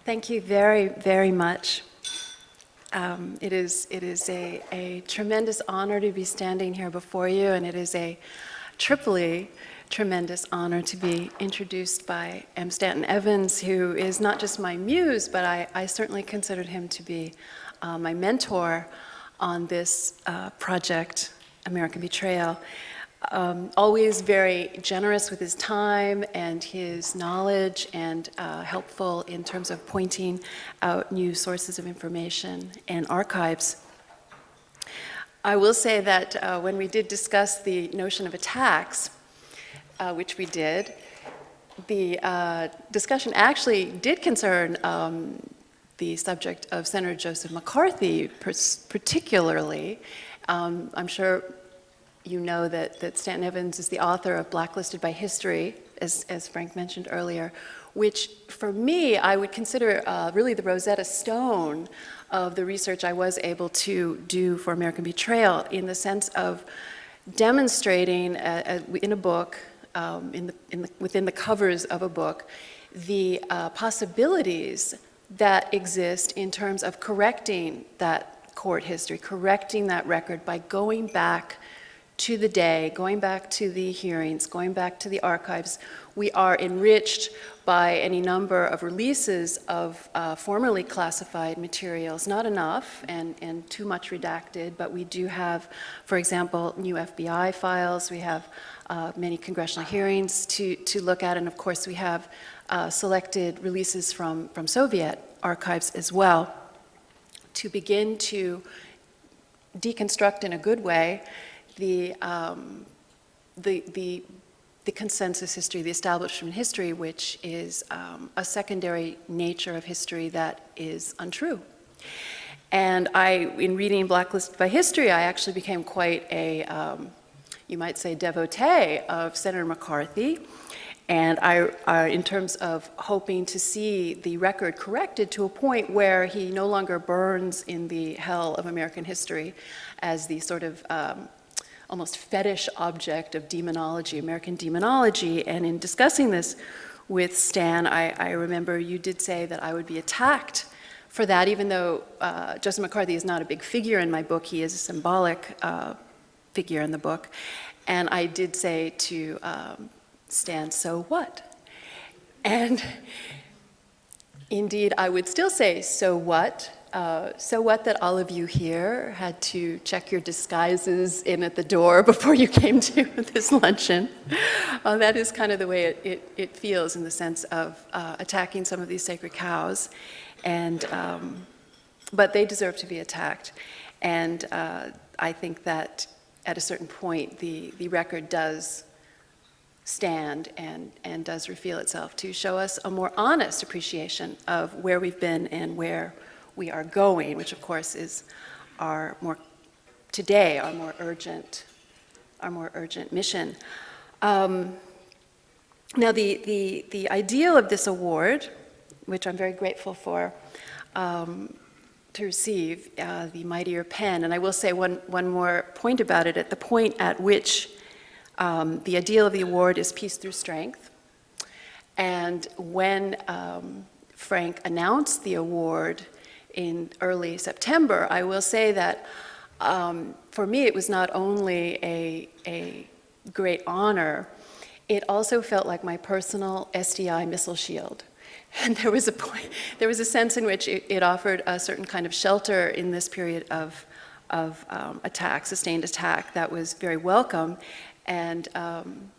Thank you very, very much. It is a tremendous honor to be standing here before you, and it is a triply tremendous honor to be introduced by M. Stanton Evans, who is not just my muse, but I certainly considered him to be my mentor on this project, American Betrayal. Always very generous with his time and his knowledge, and helpful in terms of pointing out new sources of information and archives. I will say that when we did discuss the notion of attacks, which we did, the discussion actually did concern the subject of Senator Joseph McCarthy particularly. I'm sure you know that Stanton Evans is the author of Blacklisted by History, as Frank mentioned earlier, which for me, I would consider really the Rosetta Stone of the research I was able to do for American Betrayal, in the sense of demonstrating in a book, within the covers of a book, the possibilities that exist in terms of correcting that court history, correcting that record by going back to the day, going back to the hearings, going back to the archives. We are enriched by any number of releases of formerly classified materials, not enough and too much redacted, but we do have, for example, new FBI files. We have many congressional hearings to look at, and of course we have selected releases from Soviet archives as well, to begin to deconstruct in a good way the consensus history, the establishment history, which is a secondary nature of history that is untrue. And in reading Blacklisted by History, I actually became quite a, you might say, devotee of Senator McCarthy. And in terms of hoping to see the record corrected to a point where he no longer burns in the hell of American history as the sort of almost fetish object of demonology, American demonology. And in discussing this with Stan, I remember you did say that I would be attacked for that, even though Joseph McCarthy is not a big figure in my book. He is a symbolic figure in the book. And I did say to Stan, so what? And indeed, I would still say, so what? So what that all of you here had to check your disguises in at the door before you came to this luncheon. That is kind of the way it feels, in the sense of attacking some of these sacred cows. And, but they deserve to be attacked. And I think that at a certain point, the record does stand and does reveal itself to show us a more honest appreciation of where we've been and where we are going, which of course is our more urgent mission. Now the ideal of this award, which I'm very grateful for, to receive, the Mightier Pen, and I will say one more point about it. At the point at which the ideal of the award is peace through strength, and when Frank announced the award in early September, I will say that for me it was not only a great honor, it also felt like my personal SDI missile shield. And there was a sense in which it offered a certain kind of shelter in this period of attack, sustained attack, that was very welcome, and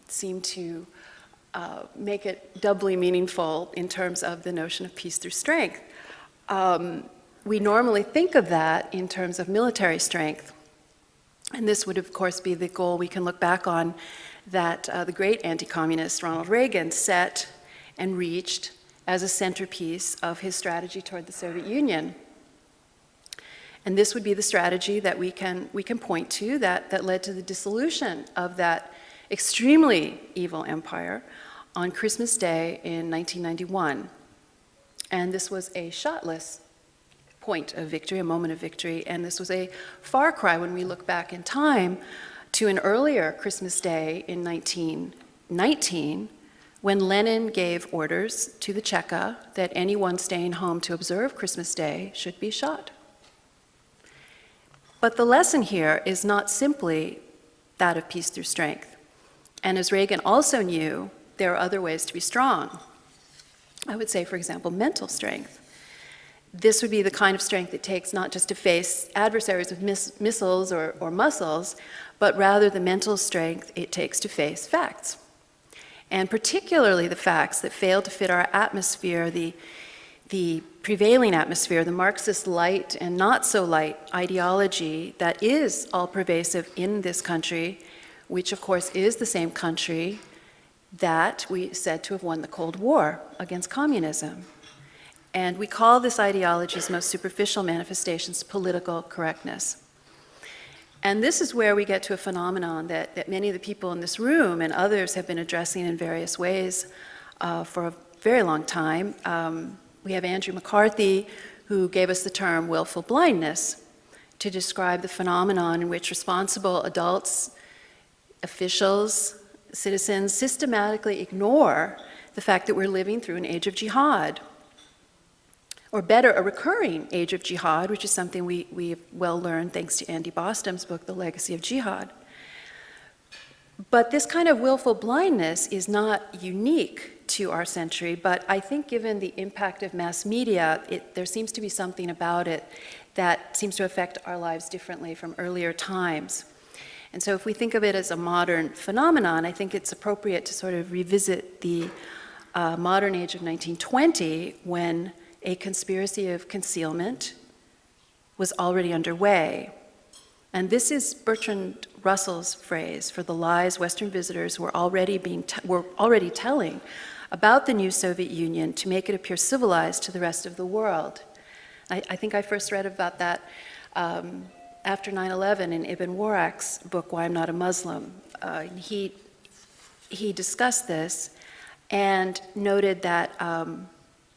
seemed to make it doubly meaningful in terms of the notion of peace through strength. We normally think of that in terms of military strength, and this would of course be the goal we can look back on, that the great anti-communist Ronald Reagan set and reached as a centerpiece of his strategy toward the Soviet Union. And this would be the strategy that we can point to that led to the dissolution of that extremely evil empire on Christmas Day in 1991. And this was a shotless point of victory, a moment of victory, and this was a far cry when we look back in time to an earlier Christmas Day in 1919, when Lenin gave orders to the Cheka that anyone staying home to observe Christmas Day should be shot. But the lesson here is not simply that of peace through strength. And as Reagan also knew, there are other ways to be strong. I would say, for example, mental strength. This would be the kind of strength it takes not just to face adversaries with missiles or muscles, but rather the mental strength it takes to face facts. And particularly the facts that fail to fit our atmosphere, the prevailing atmosphere, the Marxist light and not so light ideology that is all pervasive in this country, which of course is the same country that we said to have won the Cold War against communism. And we call this ideology's most superficial manifestations political correctness. And this is where we get to a phenomenon that many of the people in this room and others have been addressing in various ways for a very long time. We have Andrew McCarthy, who gave us the term willful blindness to describe the phenomenon in which responsible adults, officials, citizens systematically ignore the fact that we're living through an age of jihad. Or better, a recurring age of jihad, which is something we have well learned thanks to Andy Bostom's book, The Legacy of Jihad. But this kind of willful blindness is not unique to our century, but I think given the impact of mass media, there seems to be something about it that seems to affect our lives differently from earlier times. And so if we think of it as a modern phenomenon, I think it's appropriate to sort of revisit the modern age of 1920 when a conspiracy of concealment was already underway. And this is Bertrand Russell's phrase for the lies Western visitors were already telling about the new Soviet Union to make it appear civilized to the rest of the world. I think I first read about that after 9/11 in Ibn Warraq's book, Why I'm Not a Muslim. He discussed this and noted that,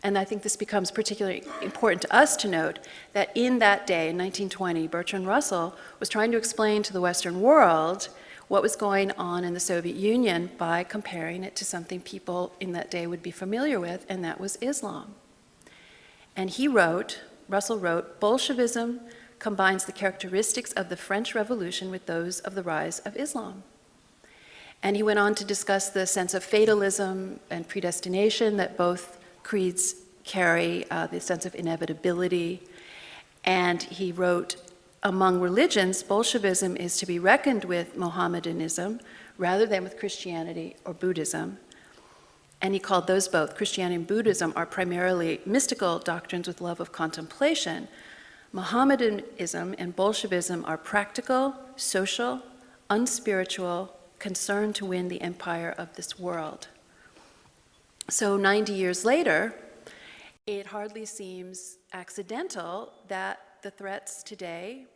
and I think this becomes particularly important to us to note, that in that day, in 1920, Bertrand Russell was trying to explain to the Western world what was going on in the Soviet Union by comparing it to something people in that day would be familiar with, and that was Islam. And Russell wrote, Bolshevism combines the characteristics of the French Revolution with those of the rise of Islam. And he went on to discuss the sense of fatalism and predestination that both creeds carry, the sense of inevitability. And he wrote, among religions, Bolshevism is to be reckoned with Mohammedanism rather than with Christianity or Buddhism. And he called those both, Christianity and Buddhism, are primarily mystical doctrines with love of contemplation. Mohammedanism and Bolshevism are practical, social, unspiritual, concerned to win the empire of this world. So 90 years later, it hardly seems accidental that the threats today,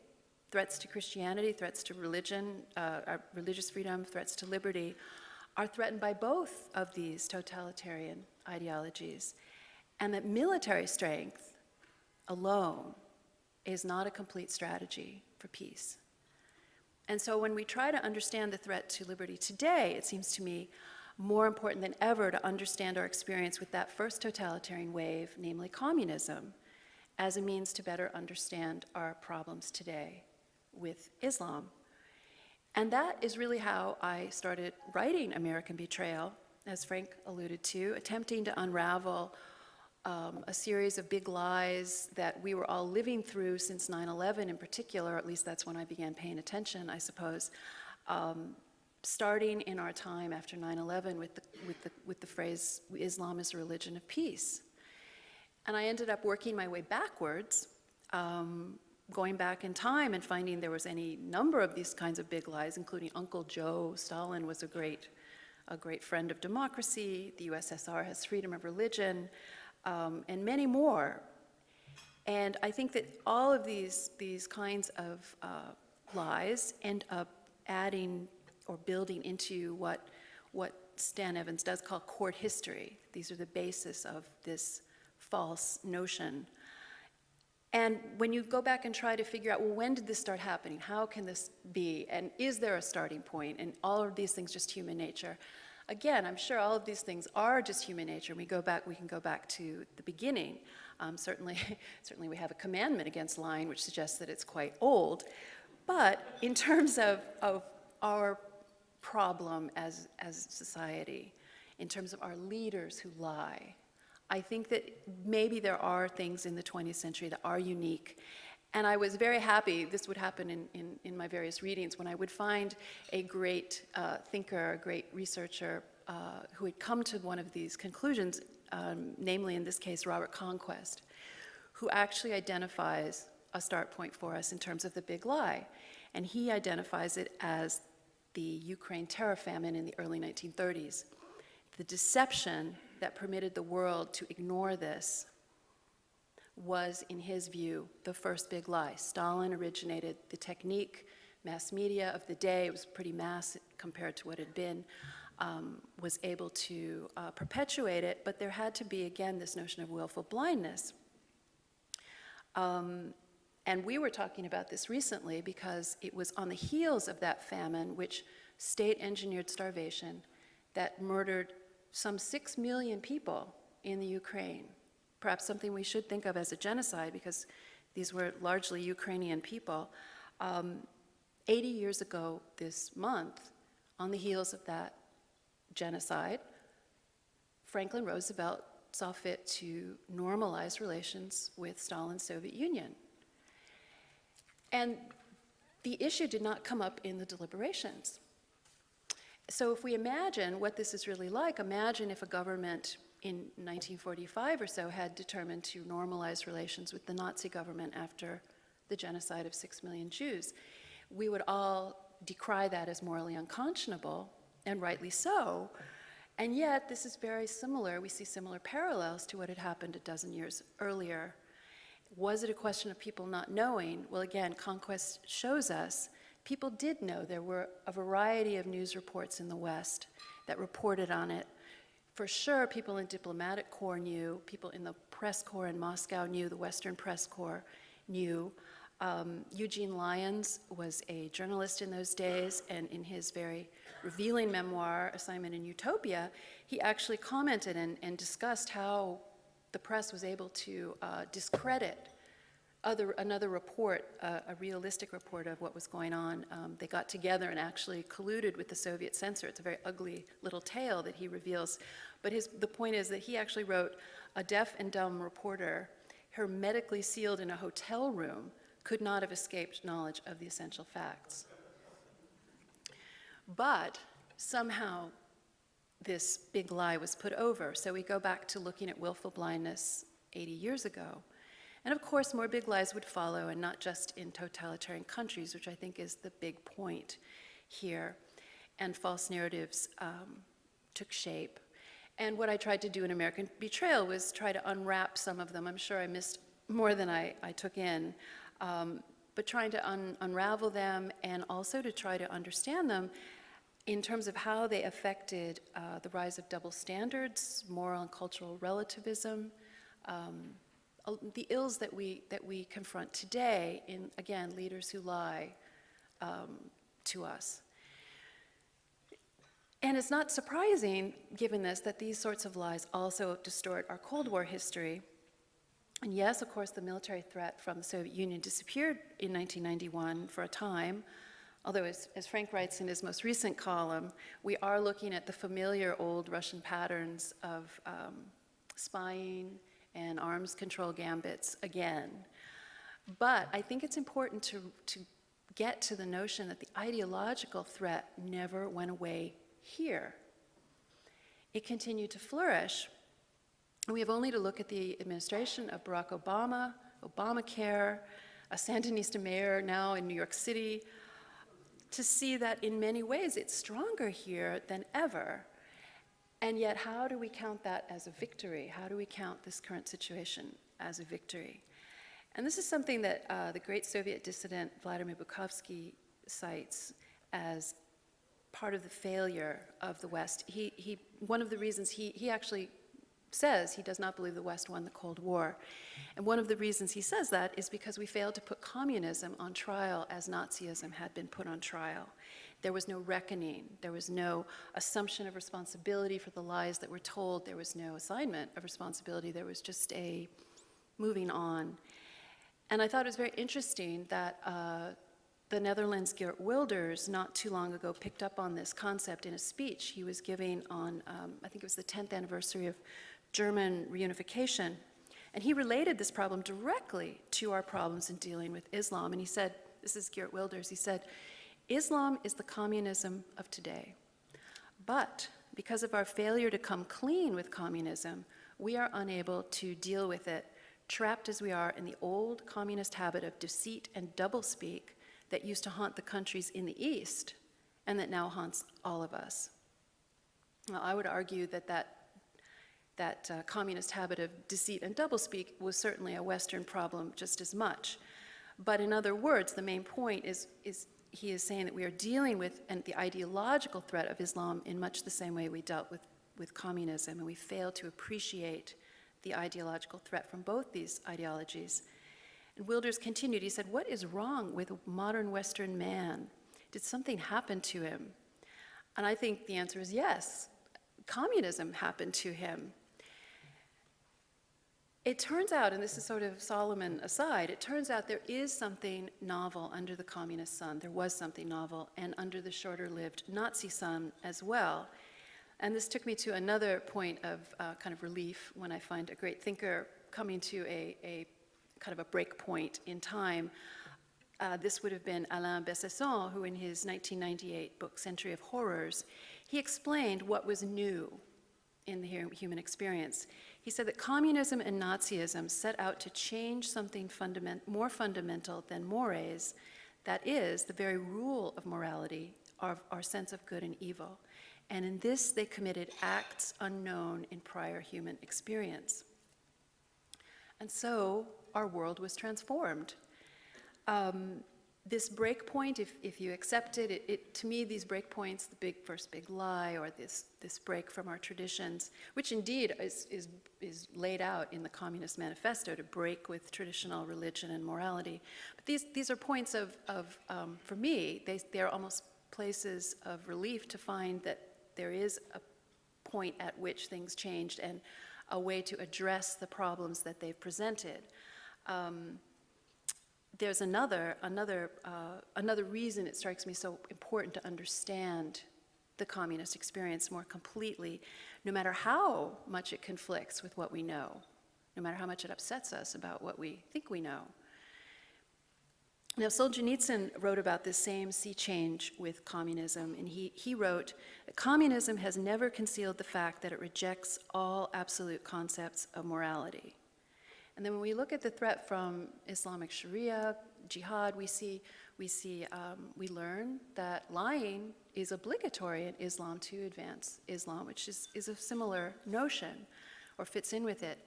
threats to Christianity, threats to religion, religious freedom, threats to liberty, are threatened by both of these totalitarian ideologies, and that military strength alone is not a complete strategy for peace. And so when we try to understand the threat to liberty today, it seems to me more important than ever to understand our experience with that first totalitarian wave, namely communism, as a means to better understand our problems today with Islam. And that is really how I started writing American Betrayal, as Frank alluded to, attempting to unravel a series of big lies that we were all living through since 9/11 in particular, or at least that's when I began paying attention, I suppose, starting in our time after 9/11 with the phrase, Islam is a religion of peace. And I ended up working my way backwards, going back in time and finding there was any number of these kinds of big lies, including Uncle Joe. Stalin was a great friend of democracy. The USSR has freedom of religion, and many more. And I think that all of these kinds of lies end up adding or building into what Stan Evans does call court history. These are the basis of this false notion. And when you go back and try to figure out, well, when did this start happening? How can this be? And is there a starting point? And all of these things, just human nature. Again, I'm sure all of these things are just human nature. We can go back to the beginning. Certainly, certainly we have a commandment against lying, which suggests that it's quite old. But in terms of our problem as a society, in terms of our leaders who lie, I think that maybe there are things in the 20th century that are unique. And I was very happy, this would happen in my various readings, when I would find a great thinker, a great researcher who had come to one of these conclusions, namely in this case Robert Conquest, who actually identifies a start point for us in terms of the big lie. And he identifies it as the Ukraine terror famine in the early 1930s. The deception that permitted the world to ignore this was, in his view, the first big lie. Stalin originated the technique, mass media of the day, it was pretty mass compared to what it had been, was able to perpetuate it, but there had to be, again, this notion of willful blindness. And we were talking about this recently because it was on the heels of that famine, which state-engineered starvation, that murdered some 6 million people in the Ukraine. Perhaps something we should think of as a genocide because these were largely Ukrainian people. 80 years ago this month, on the heels of that genocide, Franklin Roosevelt saw fit to normalize relations with Stalin's Soviet Union. And the issue did not come up in the deliberations. So if we imagine what this is really like, imagine if a government in 1945 or so had determined to normalize relations with the Nazi government after the genocide of 6 million Jews. We would all decry that as morally unconscionable, and rightly so. And yet, this is very similar. We see similar parallels to what had happened a dozen years earlier. Was it a question of people not knowing? Well, again, Conquest shows us people did know. There were a variety of news reports in the West that reported on it. For sure, people in diplomatic corps knew, people in the press corps in Moscow knew, the Western press corps knew. Eugene Lyons was a journalist in those days, and in his very revealing memoir, Assignment in Utopia, he actually commented and discussed how the press was able to discredit another report, a realistic report of what was going on. They got together and actually colluded with the Soviet censor. It's a very ugly little tale that he reveals. But the point is that he actually wrote, a deaf and dumb reporter, hermetically sealed in a hotel room, could not have escaped knowledge of the essential facts. But somehow this big lie was put over. So we go back to looking at willful blindness 80 years ago. And of course, more big lies would follow, and not just in totalitarian countries, which I think is the big point here. And false narratives took shape. And what I tried to do in American Betrayal was try to unwrap some of them. I'm sure I missed more than I took in, but trying to unravel them and also to try to understand them in terms of how they affected the rise of double standards, moral and cultural relativism, the ills that we confront today in, again, leaders who lie to us. And it's not surprising, given this, that these sorts of lies also distort our Cold War history. And yes, of course, the military threat from the Soviet Union disappeared in 1991 for a time, although as Frank writes in his most recent column, we are looking at the familiar old Russian patterns of spying and arms control gambits again. But I think it's important to get to the notion that the ideological threat never went away here. It continued to flourish. We have only to look at the administration of Barack Obama, Obamacare, a Sandinista mayor now in New York City, to see that in many ways it's stronger here than ever. And yet, how do we count that as a victory? How do we count this current situation as a victory? And this is something that the great Soviet dissident Vladimir Bukovsky cites as part of the failure of the West. One of the reasons he actually says he does not believe the West won the Cold War. And one of the reasons he says that is because we failed to put communism on trial as Nazism had been put on trial. There was no reckoning. There was no assumption of responsibility for the lies that were told. There was no assignment of responsibility. There was just a moving on. And I thought it was very interesting that the Netherlands' Geert Wilders not too long ago picked up on this concept in a speech he was giving on, I think it was the 10th anniversary of German reunification. And he related this problem directly to our problems in dealing with Islam. And he said, this is Geert Wilders, he said, Islam is the communism of today. But because of our failure to come clean with communism, we are unable to deal with it, trapped as we are in the old communist habit of deceit and doublespeak that used to haunt the countries in the East and that now haunts all of us. Well, I would argue that communist habit of deceit and doublespeak was certainly a Western problem just as much. But in other words, the main point is he is saying that we are dealing with the ideological threat of Islam in much the same way we dealt with communism, and we fail to appreciate the ideological threat from both these ideologies. And Wilders continued, he said, what is wrong with a modern Western man? Did something happen to him? And I think the answer is yes. Communism happened to him. It turns out, and this is sort of Solomon aside, it turns out there is something novel under the communist sun. There was something novel, and under the shorter-lived Nazi sun as well. And this took me to another point of kind of relief when I find a great thinker coming to a kind of a break point in time. This would have been Alain Bessasson, who in his 1998 book, Century of Horrors, he explained what was new in the human experience. He said that communism and Nazism set out to change something more fundamental than mores, that is, the very rule of morality, our sense of good and evil. And in this, they committed acts unknown in prior human experience. And so our world was transformed. This break point, if you accept it, to me, these break points, the first big lie, or this break from our traditions, which indeed is laid out in the Communist Manifesto, to break with traditional religion and morality. But these are points for me, they're almost places of relief to find that there is a point at which things changed and a way to address the problems that they've presented. There's another reason it strikes me so important to understand the communist experience more completely, no matter how much it conflicts with what we know, no matter how much it upsets us about what we think we know. Now, Solzhenitsyn wrote about this same sea change with communism, and he wrote, communism has never concealed the fact that it rejects all absolute concepts of morality. And then when we look at the threat from Islamic Sharia, jihad, we learn that lying is obligatory in Islam to advance Islam, which is a similar notion, or fits in with it.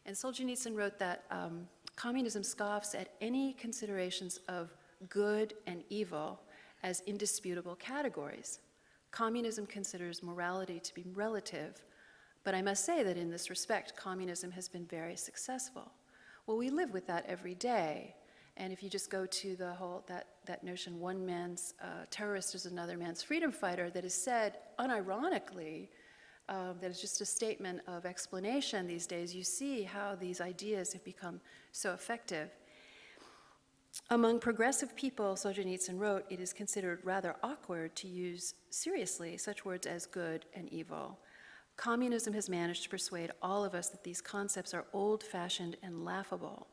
And Solzhenitsyn wrote that communism scoffs at any considerations of good and evil as indisputable categories. Communism considers morality to be relative, but I must say that in this respect, communism has been very successful. Well, we live with that every day. And if you just go to the whole, that notion, one man's terrorist is another man's freedom fighter, that is said unironically, that is just a statement of explanation these days, you see how these ideas have become so effective. Among progressive people, Solzhenitsyn wrote, it is considered rather awkward to use seriously such words as good and evil. Communism has managed to persuade all of us that these concepts are old-fashioned and laughable.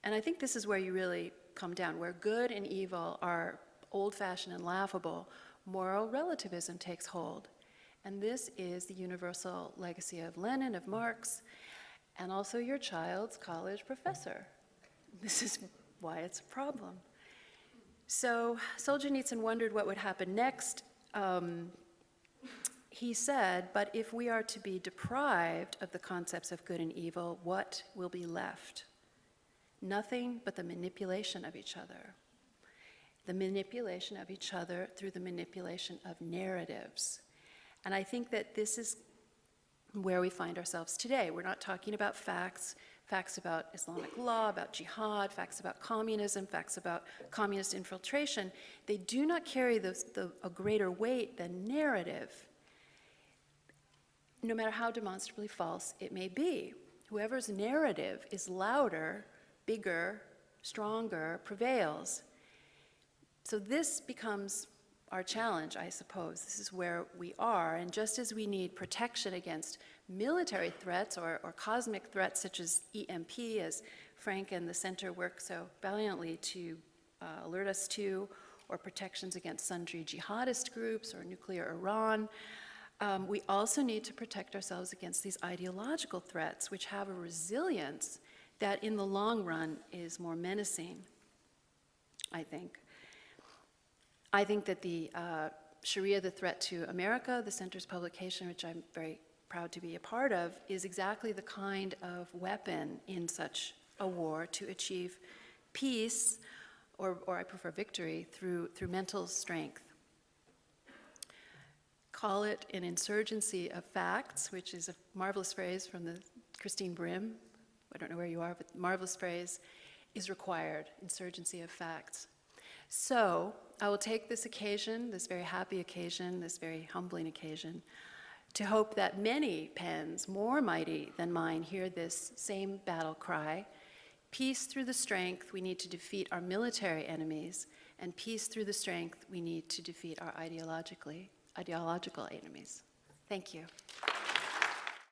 And I think this is where you really come down, where good and evil are old-fashioned and laughable, moral relativism takes hold. And this is the universal legacy of Lenin, of Marx, and also your child's college professor. This is why it's a problem. So Solzhenitsyn wondered what would happen next. He said, but if we are to be deprived of the concepts of good and evil, what will be left? Nothing but the manipulation of each other. The manipulation of each other through the manipulation of narratives. And I think that this is where we find ourselves today. We're not talking about facts. facts about Islamic law, about jihad, facts about communism, facts about communist infiltration, they do not carry a greater weight than narrative, no matter how demonstrably false it may be. Whoever's narrative is louder, bigger, stronger, prevails. So this becomes our challenge, I suppose. This is where we are, and just as we need protection against military threats or cosmic threats such as EMP, as Frank and the Center work so valiantly to alert us to, or protections against sundry jihadist groups or nuclear Iran, we also need to protect ourselves against these ideological threats, which have a resilience that in the long run is more menacing, I think. I think that the Shariah, the Threat to America, the Center's publication, which I'm very proud to be a part of, is exactly the kind of weapon in such a war to achieve peace, or I prefer victory, through mental strength. Call it an insurgency of facts, which is a marvelous phrase from the Christine Brim. I don't know where you are, but marvelous phrase is required, insurgency of facts. So I will take this occasion, this very happy occasion, this very humbling occasion, to hope that many pens more mighty than mine hear this same battle cry: peace through the strength we need to defeat our military enemies, and peace through the strength we need to defeat our ideological enemies. Thank you.